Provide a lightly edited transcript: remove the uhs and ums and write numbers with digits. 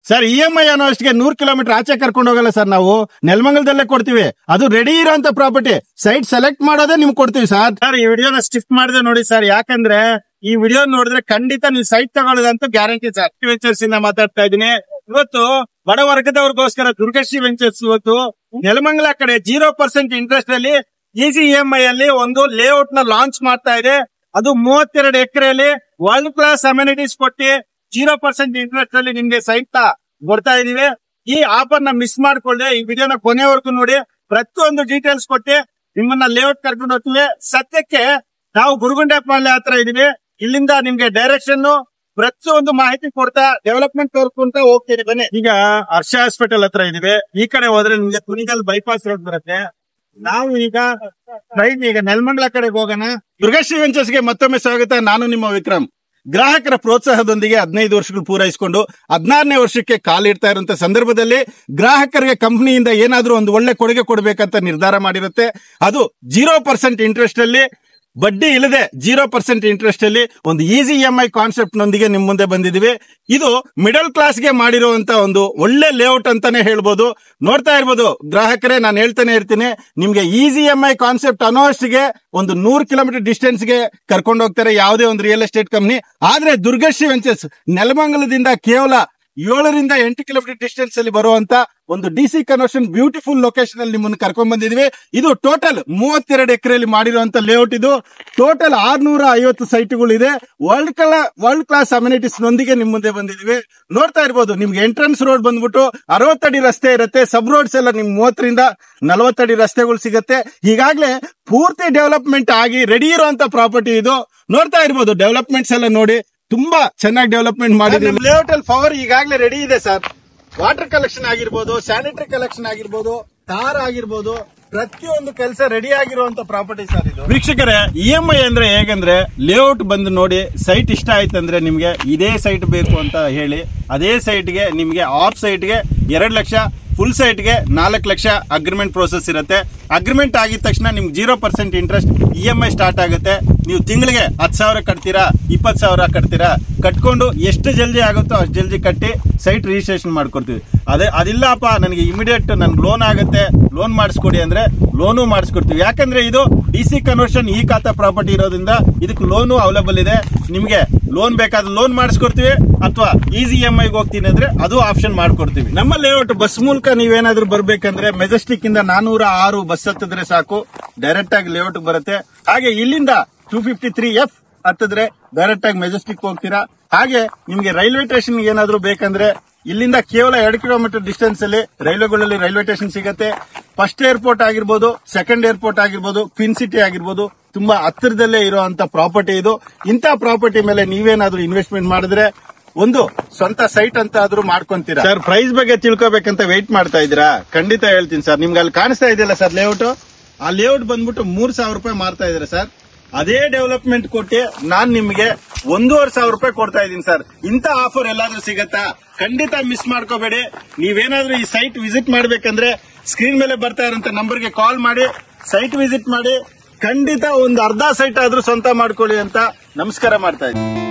Sir EMI ಅನ್ನೋ ಅಷ್ಟಿಗೆ 100 kilometre ಆಚೆ ಕರ್ಕೊಂಡು ಹೋಗಲ್ಲ ಸರ್. ನಾವು ನೆಲಮಂಗಲದಲ್ಲೇ ಕೊಡ್ತೀವಿ, ಅದು ರೆಡಿ ಇರೋಂತ ಪ್ರಾಪರ್ಟಿ. ಸೈಟ್ ಸೆಲೆಕ್ಟ್ ಮಾಡೋದೇ ನಿಮ್ಗೆ ಕೊಡ್ತೀವಿ ಸರ್. ಈ ವಿಡಿಯೋನ ಸ್ಟಿಫ್ ಮಾಡಿದೆ ನೋಡಿ ಸರ್, ಯಾಕಂದ್ರೆ ಈ ವಿಡಿಯೋ ನೋಡಿದ್ರೆ ಖಂಡಿತ ನೀವು ಸೈಟ್ ತಗೊಳ್ಳೋದಂತೂ ಗ್ಯಾರಂಟಿ ಸರ್. ವೆಂಚರ್ಸ್ ಇಂದ ಮಾತಾಡ್ತಾ ಇದ್ದೀನಿ. ಇವತ್ತು ಬಡ ವರ್ಗದವ್ರಿಗೋಸ್ಕರ ದುರ್ಗಶ್ರೀ ವೆಂಚರ್ಸ್ ಇವತ್ತು ನೆಲಮಂಗಲ ಕಡೆ 0% ಇಂಟ್ರೆಸ್ಟ್ ಅಲ್ಲಿ ಈಸಿ EMI ಅಲ್ಲಿ ಒಂದು ಲೇಔಟ್ ನ ಲಾಂಚ್ ಮಾಡ್ತಾ ಇದೆ. ಅದು 32 ಎಕರೆಯಲ್ಲಿ ವರ್ಲ್ಡ್ ಕ್ಲಾಸ್ ಅಮ್ಯುನಿಟೀಸ್ ಕೊಟ್ಟು 0% ಇಂಟ್ರೆಸ್ಟ್ ಅಲ್ಲಿ ನಿಮ್ಗೆ ಸೈಟ್ ಕೊಡ್ತಾ ಇದೀವಿ. ಈ ಆಫರ್ ನ ಮಿಸ್ ಮಾಡ್ಕೊಳ್ಳಿ, ಈ ವಿಡಿಯೋನ ಕೊನೆವರೆಗೂ ನೋಡಿ. ಪ್ರತಿಯೊಂದು ಡೀಟೇಲ್ಸ್ ಕೊಟ್ಟು ನಿಮ್ಮನ್ನ ಲೇಔಟ್ ಕರ್ಕೊಂಡು ಹೋಗ್ತೀವಿ. ಸದ್ಯಕ್ಕೆ ನಾವು ಗುರುಗುಂಟೆಪಾಳ್ಯ ಹತ್ರ ಇದೀವಿ. ಇಲ್ಲಿಂದ ನಿಮ್ಗೆ ಡೈರೆಕ್ಷನ್ ಪ್ರತಿಯೊಂದು ಮಾಹಿತಿ ಕೊಡ್ತಾ ಡೆವಲಪ್ಮೆಂಟ್ ತೋರ್ಕೊಂತ ಹೋಗ್ತೀವಿ. ಬನ್ನಿ, ಈಗ ಹರ್ಷ ಹಾಸ್ಪಿಟಲ್ ಹತ್ರ ಇದೀವಿ. ಈ ಕಡೆ ಹೋದ್ರೆ ನಿಮ್ಗೆ ಕುಣಿಗಲ್ ಬೈಪಾಸ್ ರೋಡ್ ಬರುತ್ತೆ. ನಾವು ಈಗ ನೆಲಮಂಗಲ ಕಡೆಗೆ ಹೋಗೋಣ. ದುರ್ಗಶ್ರೀ ವೆಂಚರ್ಸ್ ಗೆ ಮತ್ತೊಮ್ಮೆ ಸ್ವಾಗತ. ನಾನು ನಿಮ್ಮ ವಿಕ್ರಮ್. ಗ್ರಾಹಕರ ಪ್ರೋತ್ಸಾಹದೊಂದಿಗೆ 15 ವರ್ಷಗಳು ಪೂರೈಸಿಕೊಂಡು 16ನೇ ವರ್ಷಕ್ಕೆ ಕಾಲಿಡ್ತಾ ಇರುವಂತ ಸಂದರ್ಭದಲ್ಲಿ ಗ್ರಾಹಕರಿಗೆ ಕಂಪನಿಯಿಂದ ಏನಾದ್ರೂ ಒಂದು ಒಳ್ಳೆ ಕೊಡುಗೆ ಕೊಡಬೇಕಂತ ನಿರ್ಧಾರ ಮಾಡಿರುತ್ತೆ. ಅದು 0% ಇಂಟ್ರೆಸ್ಟ್ ಅಲ್ಲಿ, ಬಡ್ಡಿ ಇಲ್ಲದೆ 0% ಇಂಟ್ರೆಸ್ಟ್ ಅಲ್ಲಿ ಒಂದು ಈಸಿ EMI ಕಾನ್ಸೆಪ್ಟ್ ನೊಂದಿಗೆ ನಿಮ್ ಮುಂದೆ ಬಂದಿದೀವಿ. ಇದು ಮಿಡಲ್ ಕ್ಲಾಸ್ ಗೆ ಮಾಡಿರುವಂತ ಒಂದು ಒಳ್ಳೆ ಲೇಔಟ್ ಅಂತಾನೆ ಹೇಳ್ಬೋದು. ನೋಡ್ತಾ ಇರ್ಬೋದು ಗ್ರಾಹಕರೇ, ನಾನು ಹೇಳ್ತಾನೆ ಇರ್ತೀನಿ, ನಿಮ್ಗೆ ಈಸಿ EMI ಕಾನ್ಸೆಪ್ಟ್ ಅನ್ನೋಷ್ಟಿಗೆ ಒಂದು 100 ಕಿಲೋಮೀಟರ್ ಡಿಸ್ಟೆನ್ಸ್ ಗೆ ಕರ್ಕೊಂಡು ಹೋಗ್ತಾರೆ ಯಾವುದೇ ಒಂದು ರಿಯಲ್ ಎಸ್ಟೇಟ್ ಕಂಪನಿ. ಆದ್ರೆ ದುರ್ಗಶ್ರೀ ವೆಂಚರ್ಸ್ ನೆಲಮಂಗಲದಿಂದ ಕೇವಲ 7 ರಿಂದ 8 ಕಿಲೋಮೀಟರ್ ಡಿಸ್ಟೆನ್ಸ್ ಅಲ್ಲಿ ಬರುವಂತ ಒಂದು DC ಕನ್ವರ್ಷನ್ ಬ್ಯೂಟಿಫುಲ್ ಲೊಕೇಶನ್ ಅಲ್ಲಿ ನಿಮ್ಮನ್ನು ಕರ್ಕೊಂಡ್ ಬಂದಿದ್ವಿ. ಇದು ಟೋಟಲ್ 32 ಎಕರೆಯಲ್ಲಿ ಮಾಡಿರುವಂತ ಲೇಔಟ್. ಇದು ಟೋಟಲ್ 650 ಸೈಟ್ಗಳು ಇದೆ. ವರ್ಲ್ಡ್ ಕ್ಲಾಸ್ ಅಮ್ಯುನಿಟೀಸ್ ನೊಂದಿಗೆ ನಿಮ್ ಮುಂದೆ ಬಂದಿದ್ವಿ. ನೋಡ್ತಾ ಇರ್ಬೋದು, ನಿಮ್ಗೆ ಎಂಟ್ರೆನ್ಸ್ ರೋಡ್ ಬಂದ್ಬಿಟ್ಟು 60 ಅಡಿ ರಸ್ತೆ ಇರುತ್ತೆ. ಸಬ್ ರೋಡ್ಸ್ ಎಲ್ಲ ನಿಮ್ 30 ರಿಂದ 40 ಅಡಿ ರಸ್ತೆಗಳು ಸಿಗುತ್ತೆ. ಈಗಾಗಲೇ ಪೂರ್ತಿ ಡೆವಲಪ್ಮೆಂಟ್ ಆಗಿ ರೆಡಿ ಇರುವಂತ ಪ್ರಾಪರ್ಟಿ ಇದು. ನೋಡ್ತಾ ಇರ್ಬೋದು ಡೆವಲಪ್ಮೆಂಟ್ಸ್ ಎಲ್ಲ ನೋಡಿ, ತುಂಬಾ ಚೆನ್ನಾಗಿ ಡೆವಲಪ್ಮೆಂಟ್ ಮಾಡಿದ್ವಿ. ಲೇಔಟ್ ಅಲ್ಲಿ ಪವರ್ ಈಗಾಗಲೇ ರೆಡಿ ಇದೆ ಸರ್. ವಾಟರ್ ಕಲೆಕ್ಷನ್ ಆಗಿರ್ಬೋದು, ಸ್ಯಾನಿಟರಿ ಕಲೆಕ್ಷನ್ ಆಗಿರ್ಬೋದು, ತಾರ್ ಆಗಿರ್ಬೋದು, ಪ್ರತಿಯೊಂದು ಕೆಲಸ ರೆಡಿ ಆಗಿರುವಂತ ಪ್ರಾಪರ್ಟಿ ಸರ್ ಇದು. ವೀಕ್ಷಕರೇ, EMI ಅಂದ್ರೆ ಹೇಗಂದ್ರೆ ಲೇಔಟ್ ಬಂದು ನೋಡಿ, ಸೈಟ್ ಇಷ್ಟ ಆಯ್ತಂದ್ರೆ ನಿಮ್ಗೆ ಇದೇ ಸೈಟ್ ಬೇಕು ಅಂತ ಹೇಳಿ ಅದೇ ಸೈಟ್ಗೆ ನಿಮ್ಗೆ ಆಫ್ ಸೈಟ್ಗೆ 2 ಲಕ್ಷ, ಫುಲ್ ಸೈಟ್ಗೆ 4 ಲಕ್ಷ ಅಗ್ರಿಮೆಂಟ್ ಪ್ರೋಸೆಸ್ ಇರುತ್ತೆ. ಅಗ್ರಿಮೆಂಟ್ ಆಗಿದ ತಕ್ಷಣ ನಿಮ್ಗೆ 0% ಇಂಟ್ರೆಸ್ಟ್ EMI ಸ್ಟಾರ್ಟ್ ಆಗುತ್ತೆ. ನೀವು ತಿಂಗಳಿಗೆ 10,000 ಕಟ್ತೀರಾ, 20,000 ಕಟ್ತೀರಾ, ಕಟ್ಕೊಂಡು ಎಷ್ಟು ಜಲ್ದಿ ಆಗುತ್ತೋ ಅಷ್ಟು ಜಲ್ದಿ ಕಟ್ಟಿ ಸೈಟ್ ರಿಜಿಸ್ಟ್ರೇಷನ್ ಮಾಡ್ಕೊಡ್ತೀವಿ. ಅದಿಲ್ಲಪ್ಪ ನನಗೆ ಇಮಿಡಿಯೇಟ್ ನನ್ಗೆ ಲೋನ್ ಆಗುತ್ತೆ, ಲೋನ್ ಮಾಡಿಸ್ಕೊಡಿ ಅಂದ್ರೆ ಲೋನು ಮಾಡಿಸ್ಕೊಡ್ತೀವಿ. ಯಾಕಂದ್ರೆ ಇದು DC ಕನ್ವರ್ಷನ್ ಈ ಖಾತಾ ಪ್ರಾಪರ್ಟಿ ಇರೋದ್ರಿಂದ ಇದಕ್ಕೆ ಲೋನು ಅವೈಲೇಬಲ್ ಇದೆ. ನಿಮ್ಗೆ ಲೋನ್ ಬೇಕಾದ್ರೆ ಲೋನ್ ಮಾಡಿಸ್ಕೊಡ್ತೀವಿ, ಅಥವಾ ಈಸಿ EMI ಹೋಗ್ತೀನಿ ಅಂದ್ರೆ ಅದು ಆಪ್ಷನ್ ಮಾಡ್ಕೊಡ್ತೀವಿ. ನಮ್ಮ ಲೇಔಟ್ ಬಸ್ ಮೂಲಕ ನೀವೇನಾದ್ರೂ ಬರ್ಬೇಕಂದ್ರೆ ಮೆಜೆಸ್ಟಿಕ್ ಇಂದ 406 ಬಸ್ ಹತ್ತಿದ್ರೆ ಸಾಕು, ಡೈರೆಕ್ಟ್ ಆಗಿ ಲೇಔಟ್ ಬರುತ್ತೆ. ಹಾಗೆ ಇಲ್ಲಿಂದ 253F ಹತ್ತಿದ್ರೆ ಡೈರೆಕ್ಟ್ ಆಗಿ ಮೆಜೆಸ್ಟಿಕ್ ಹೋಗ್ತೀರಾ. ಹಾಗೆ ನಿಮ್ಗೆ ರೈಲ್ವೆ ಸ್ಟೇಷನ್ ಏನಾದ್ರೂ ಬೇಕಂದ್ರೆ ಇಲ್ಲಿಂದ ಕೇವಲ 2 ಕಿಲೋಮೀಟರ್ ಡಿಸ್ಟೆನ್ಸ್ ಅಲ್ಲಿ ರೈಲ್ವೆಗಳಲ್ಲಿ ರೈಲ್ವೆ ಸ್ಟೇಷನ್ ಸಿಗುತ್ತೆ. ಫಸ್ಟ್ ಏರ್ಪೋರ್ಟ್ ಆಗಿರ್ಬೋದು, ಸೆಕೆಂಡ್ ಏರ್ಪೋರ್ಟ್ ಆಗಿರ್ಬೋದು, ಕ್ವೀನ್ ಸಿಟಿ ಆಗಿರ್ಬೋದು, ತುಂಬಾ ಹತ್ತಿರದಲ್ಲೇ ಇರುವಂತ ಪ್ರಾಪರ್ಟಿ ಇದು. ಇಂಥ ಪ್ರಾಪರ್ಟಿ ಮೇಲೆ ನೀವೇನಾದ್ರೂ ಇನ್ವೆಸ್ಟ್ಮೆಂಟ್ ಮಾಡಿದ್ರೆ ಒಂದು ಸ್ವಂತ ಸೈಟ್ ಅಂತ ಆದ್ರೂ ಮಾಡ್ಕೊಂತೀರಾ. ಸರ್, ಪ್ರೈಸ್ ಬಗ್ಗೆ ತಿಳ್ಕೊಬೇಕಂತ ವೆಯ್ಟ್ ಮಾಡ್ತಾ ಇದ್ದೀರಾ? ಖಂಡಿತ ಹೇಳ್ತೀನಿ ಸರ್. ನಿಮ್ಗೆ ಅಲ್ಲಿ ಕಾಣಿಸ್ತಾ ಇದೆಯಲ್ಲ ಸರ್ ಲೇಔಟ್, ಆ ಲೇಔಟ್ ಬಂದ್ಬಿಟ್ಟು 3,000 ರೂಪಾಯಿ ಮಾರ್ತಾ ಇದಾರೆ ಸರ್. ಅದೇ ಡೆವಲಪ್ಮೆಂಟ್ ಕೊಟ್ಟು ನಾನ್ ನಿಮ್ಗೆ 1,500 ರೂಪಾಯಿ ಕೊಡ್ತಾ ಇದೀನಿ ಸರ್. ಇಂಥ ಆಫರ್ ಎಲ್ಲಾದ್ರೂ ಸಿಗತ್ತಾ? ಖಂಡಿತ ಮಿಸ್ ಮಾಡ್ಕೋಬೇಡಿ. ನೀವೇನಾದ್ರೂ ಈ ಸೈಟ್ ವಿಸಿಟ್ ಮಾಡ್ಬೇಕಂದ್ರೆ ಸ್ಕ್ರೀನ್ ಮೇಲೆ ಬರ್ತಾ ಇರೋಂತ ನಂಬರ್ಗೆ ಕಾಲ್ ಮಾಡಿ ಸೈಟ್ ವಿಸಿಟ್ ಮಾಡಿ. ಖಂಡಿತ ಒಂದು ಅರ್ಧ ಸೈಟ್ ಆದ್ರೂ ಸ್ವಂತ ಮಾಡ್ಕೊಳ್ಳಿ ಅಂತ ನಮಸ್ಕಾರ ಮಾಡ್ತಾ ಇದ್ದೀನಿ.